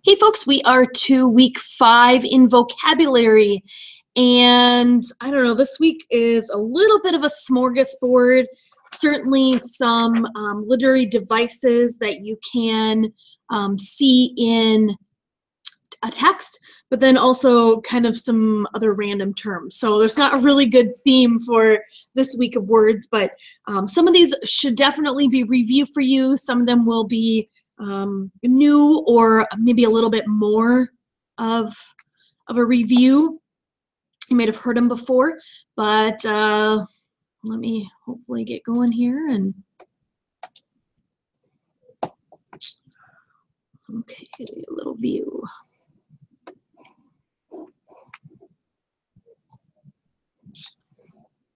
Hey folks, we are to week 5 in vocabulary, and I don't know, this week is a little bit of a smorgasbord. Certainly some literary devices that you can see in a text, but then also kind of some other random terms. So there's not a really good theme for this week of words, but some of these should definitely be review for you. Some of them will be new or maybe a little bit more of a review. You might have heard them before, but let me hopefully get going here. And okay, a little view.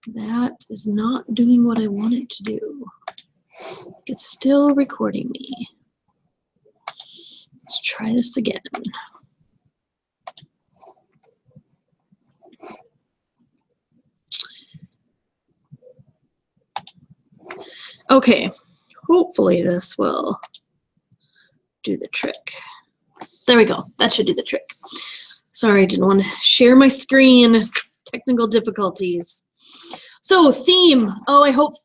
That is not doing what I want it to do. It's still recording me. Let's try this again. Okay, hopefully this will do the trick. There we go. That should do the trick. Sorry, I didn't want to share my screen. Technical difficulties. So theme. Oh, I hope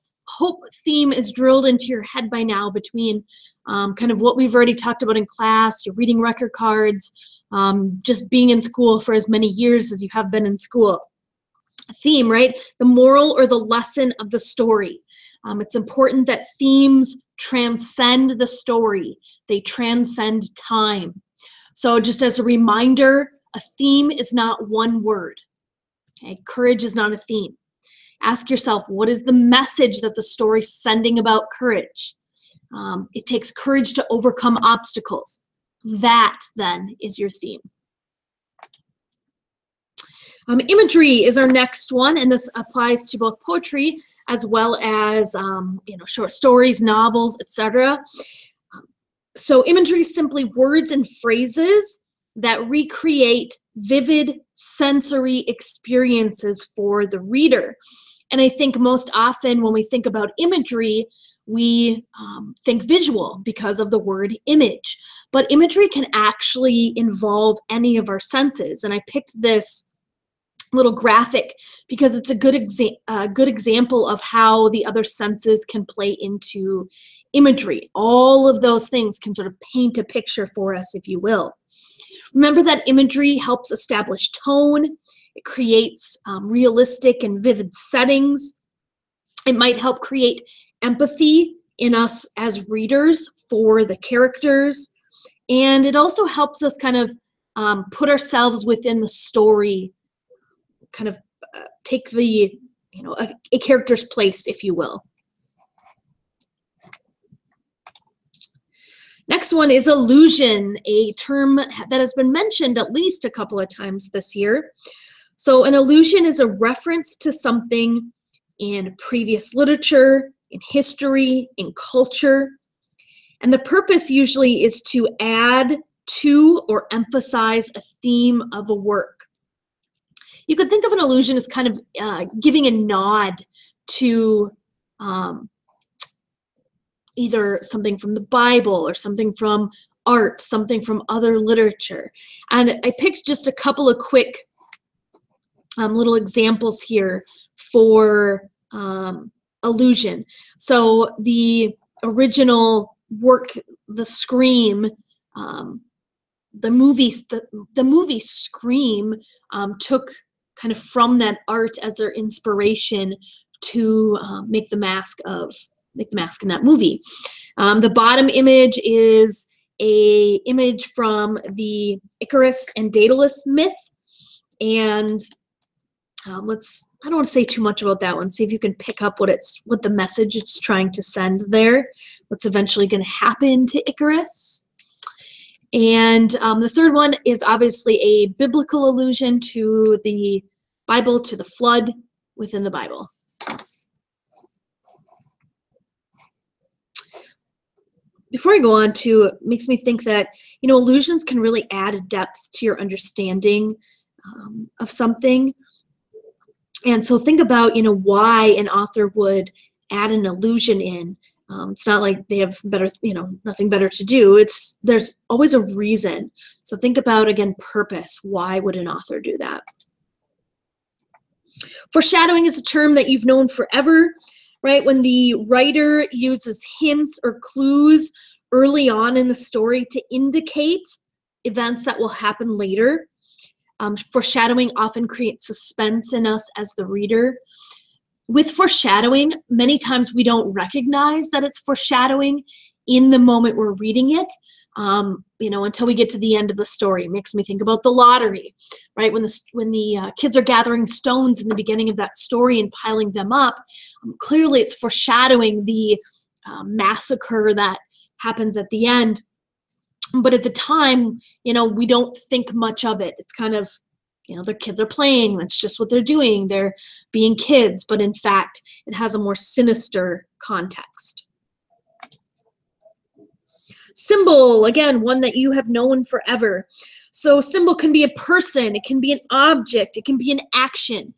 theme is drilled into your head by now between kind of what we've already talked about in class, your reading record cards, just being in school for as many years as you have been in school. Theme, right? The moral or the lesson of the story. It's important that themes transcend the story. They transcend time. So just as a reminder, a theme is not one word. Okay? Courage is not a theme. Ask yourself, what is the message that the story's sending about courage? It takes courage to overcome obstacles. That, then, is your theme. Imagery is our next one, and this applies to both poetry as well as short stories, novels, etc. So imagery is simply words and phrases that recreate vivid sensory experiences for the reader. And I think most often when we think about imagery, we think visual because of the word image. But imagery can actually involve any of our senses. And I picked this little graphic because it's a good example of how the other senses can play into imagery. All of those things can sort of paint a picture for us, if you will. Remember that imagery helps establish tone. It creates realistic and vivid settings. It might help create empathy in us as readers for the characters. And it also helps us kind of put ourselves within the story, kind of take the, a character's place, if you will. Next one is allusion, a term that has been mentioned at least a couple of times this year. So an allusion is a reference to something in previous literature, in history, in culture. And the purpose usually is to add to or emphasize a theme of a work. You could think of an allusion as kind of giving a nod to either something from the Bible or something from art, something from other literature. And I picked just a couple of quick little examples here for allusion. So the original work, The Scream, the movie Scream took kind of from that art as their inspiration to make the mask in that movie. The bottom image is a image from the Icarus and Daedalus myth, and I don't want to say too much about that one. See if you can pick up what the message it's trying to send there. What's eventually going to happen to Icarus. And the third one is obviously a biblical allusion to the Bible, to the flood within the Bible. Before I go on to, it makes me think that, allusions can really add a depth to your understanding of something. And so think about, why an author would add an allusion in. It's not like they have better, nothing better to do. There's always a reason. So think about, again, purpose. Why would an author do that? Foreshadowing is a term that you've known forever, right? When the writer uses hints or clues early on in the story to indicate events that will happen later. Foreshadowing often creates suspense in us as the reader. With foreshadowing, many times we don't recognize that it's foreshadowing in the moment we're reading it, until we get to the end of the story. It makes me think about the lottery, right? When the kids are gathering stones in the beginning of that story and piling them up, clearly it's foreshadowing the massacre that happens at the end. But at the time, we don't think much of it. It's kind of, their kids are playing. That's just what they're doing. They're being kids. But in fact, it has a more sinister context. Symbol, again, one that you have known forever. So symbol can be a person. It can be an object. It can be an action.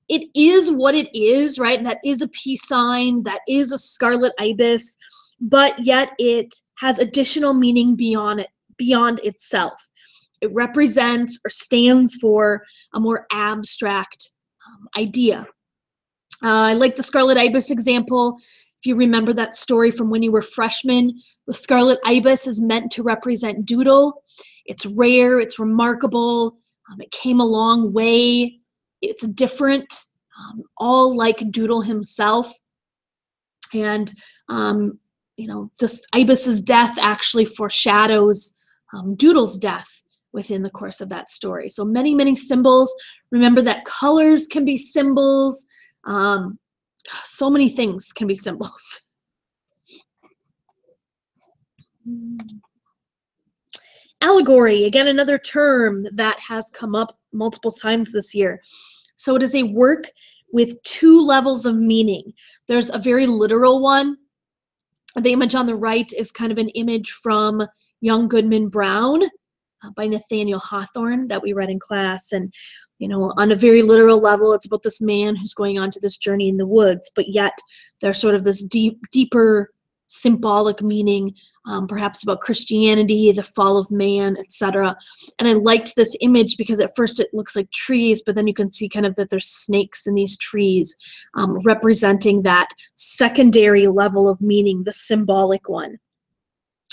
It is what it is, right? That is a peace sign. That is a scarlet ibis. But yet it has additional meaning beyond itself. It represents or stands for a more abstract idea. I like the scarlet ibis example. If you remember that story from when you were freshmen, the scarlet ibis is meant to represent Doodle. It's rare, it's remarkable, it came a long way, it's different, all like Doodle himself. And this ibis's death actually foreshadows Doodle's death within the course of that story. So many, many symbols. Remember that colors can be symbols. So many things can be symbols. Allegory, again, another term that has come up multiple times this year. So it is a work with two levels of meaning. There's a very literal one. The image on the right is kind of an image from Young Goodman Brown by Nathaniel Hawthorne that we read in class. And, on a very literal level, it's about this man who's going on to this journey in the woods, but yet there's sort of this deeper symbolic meaning, perhaps about Christianity, the fall of man, etc. And I liked this image because at first it looks like trees, but then you can see kind of that there's snakes in these trees, representing that secondary level of meaning, the symbolic one.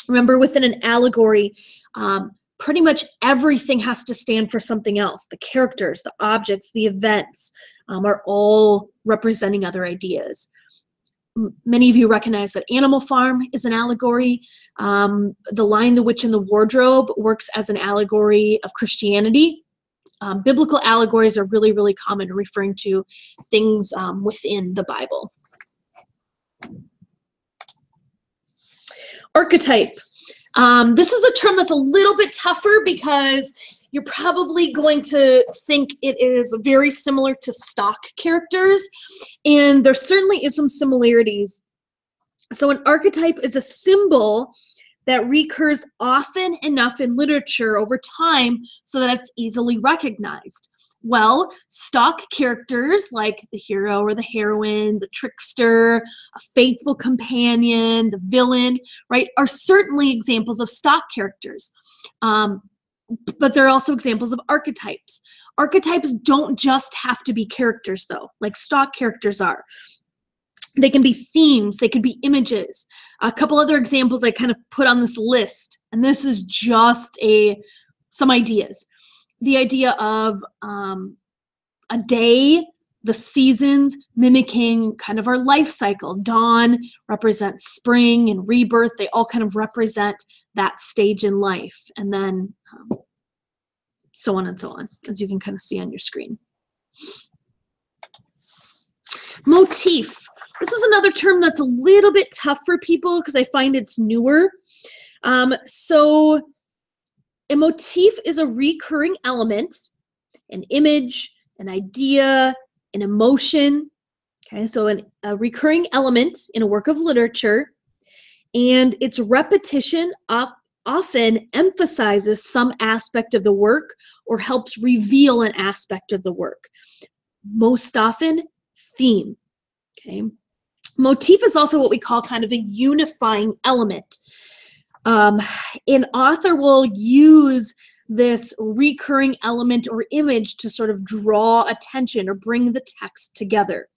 Remember, within an allegory, pretty much everything has to stand for something else. The characters, the objects, the events are all representing other ideas. Many of you recognize that Animal Farm is an allegory. The Lion, the Witch, and the Wardrobe works as an allegory of Christianity. Biblical allegories are really, really common, referring to things within the Bible. Archetype. This is a term that's a little bit tougher because you're probably going to think it is very similar to stock characters, and there certainly is some similarities. So an archetype is a symbol that recurs often enough in literature over time so that it's easily recognized. Well, stock characters like the hero or the heroine, the trickster, a faithful companion, the villain, right, are certainly examples of stock characters. But there are also examples of archetypes. Archetypes don't just have to be characters, though, like stock characters are. They can be themes, they could be images. A couple other examples I kind of put on this list, and this is just some ideas. The idea of a day, the seasons mimicking kind of our life cycle. Dawn represents spring and rebirth. They all kind of represent that stage in life. And then so on and so on, as you can kind of see on your screen. Motif. This is another term that's a little bit tough for people because I find it's newer. So a motif is a recurring element, an image, an idea, an emotion. Okay, so a recurring element in a work of literature, and its repetition often emphasizes some aspect of the work or helps reveal an aspect of the work. Most often, theme. Okay, Motif is also what we call kind of a unifying element. An author will use this recurring element or image to sort of draw attention or bring the text together.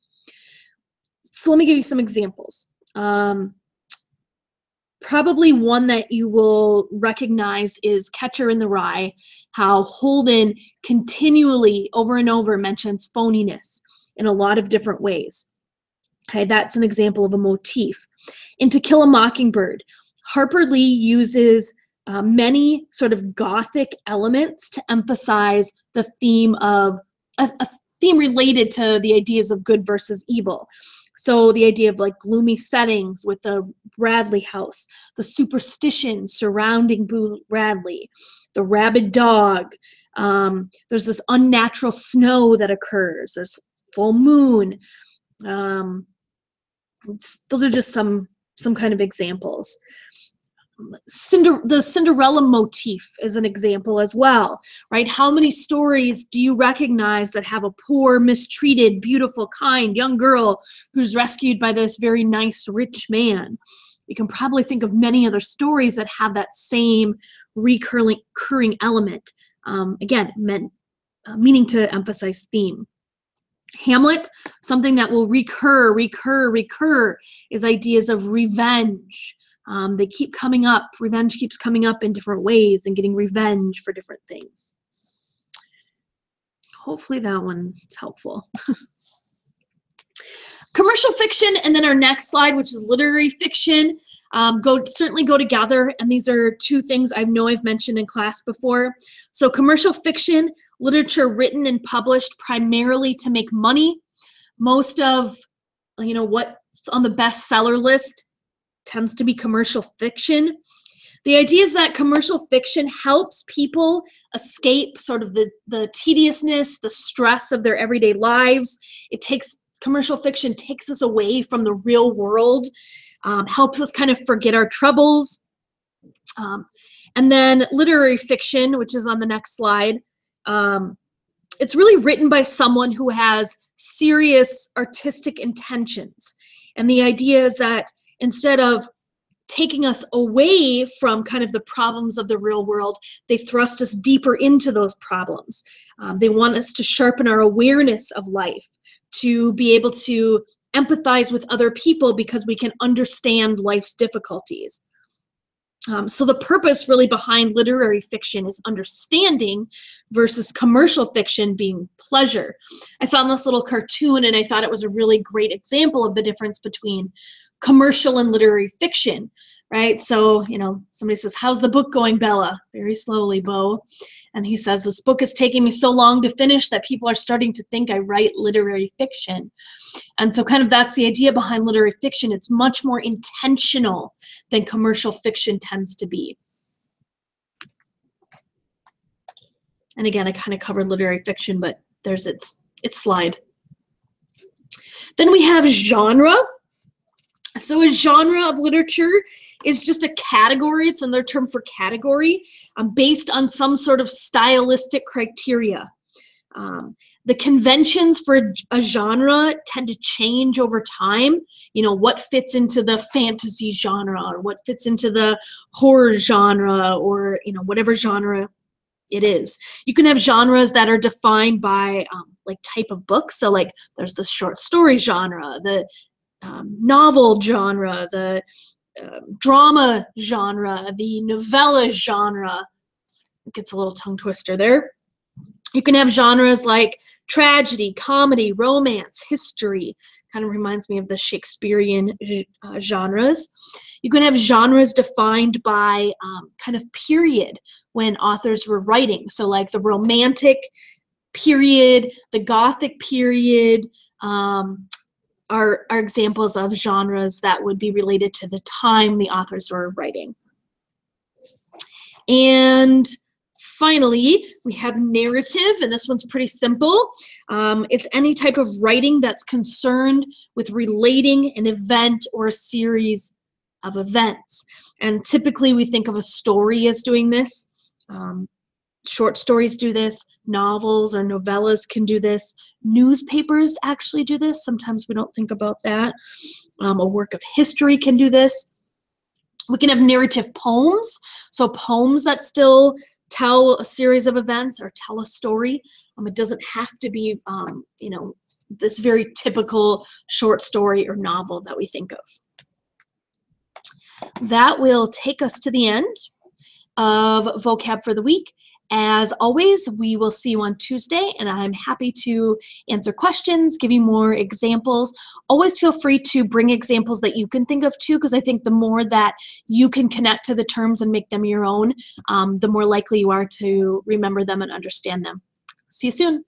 So let me give you some examples. Probably one that you will recognize is Catcher in the Rye, how Holden continually over and over mentions phoniness in a lot of different ways. Okay, that's an example of a motif. In To Kill a Mockingbird, Harper Lee uses many sort of Gothic elements to emphasize the theme of a theme related to the ideas of good versus evil. So the idea of like gloomy settings with the Bradley house, the superstition surrounding Boo Radley, the rabid dog. There's this unnatural snow that occurs. There's full moon. Those are just some kind of examples. The Cinderella motif is an example as well, right? How many stories do you recognize that have a poor, mistreated, beautiful, kind young girl who's rescued by this very nice, rich man? You can probably think of many other stories that have that same recurring element. Again, meaning to emphasize theme. Hamlet, something that will recur, is ideas of revenge. They keep coming up. Revenge keeps coming up in different ways and getting revenge for different things. Hopefully that one is helpful. Commercial fiction, and then our next slide, which is literary fiction, certainly go together, and these are two things I know I've mentioned in class before. So commercial fiction, literature written and published primarily to make money. Most of, what's on the bestseller list tends to be commercial fiction. The idea is that commercial fiction helps people escape sort of the tediousness, the stress of their everyday lives. Commercial fiction takes us away from the real world, helps us kind of forget our troubles. And then literary fiction, which is on the next slide, it's really written by someone who has serious artistic intentions. And the idea is that instead of taking us away from kind of the problems of the real world, they thrust us deeper into those problems. They want us to sharpen our awareness of life, to be able to empathize with other people because we can understand life's difficulties. So the purpose really behind literary fiction is understanding versus commercial fiction being pleasure. I found this little cartoon and I thought it was a really great example of the difference between commercial and literary fiction, right? So, somebody says, "How's the book going, Bella?" Very slowly, Bo. And he says, "This book is taking me so long to finish that people are starting to think I write literary fiction." And so kind of that's the idea behind literary fiction. It's much more intentional than commercial fiction tends to be. And again, I kind of covered literary fiction, but there's its slide. Then we have genre. So a genre of literature is just a category. It's another term for category, based on some sort of stylistic criteria. The conventions for a genre tend to change over time. What fits into the fantasy genre, or what fits into the horror genre, or whatever genre it is. You can have genres that are defined by like type of book. So like there's the short story genre, the novel genre, the drama genre, the novella genre. It gets a little tongue twister there. You can have genres like tragedy, comedy, romance, history. Kind of reminds me of the Shakespearean genres. You can have genres defined by kind of period when authors were writing. So like the Romantic period, the Gothic period, are examples of genres that would be related to the time the authors were writing. And finally, we have narrative, and this one's pretty simple. It's any type of writing that's concerned with relating an event or a series of events. And typically we think of a story as doing this. Short stories do this. Novels or novellas can do this. Newspapers actually do this. Sometimes we don't think about that. A work of history can do this. We can have narrative poems. So poems that still tell a series of events or tell a story. It doesn't have to be, you know, this very typical short story or novel that we think of. That will take us to the end of vocab for the week. As always, we will see you on Tuesday, and I'm happy to answer questions, give you more examples. Always feel free to bring examples that you can think of too, because I think the more that you can connect to the terms and make them your own, the more likely you are to remember them and understand them. See you soon.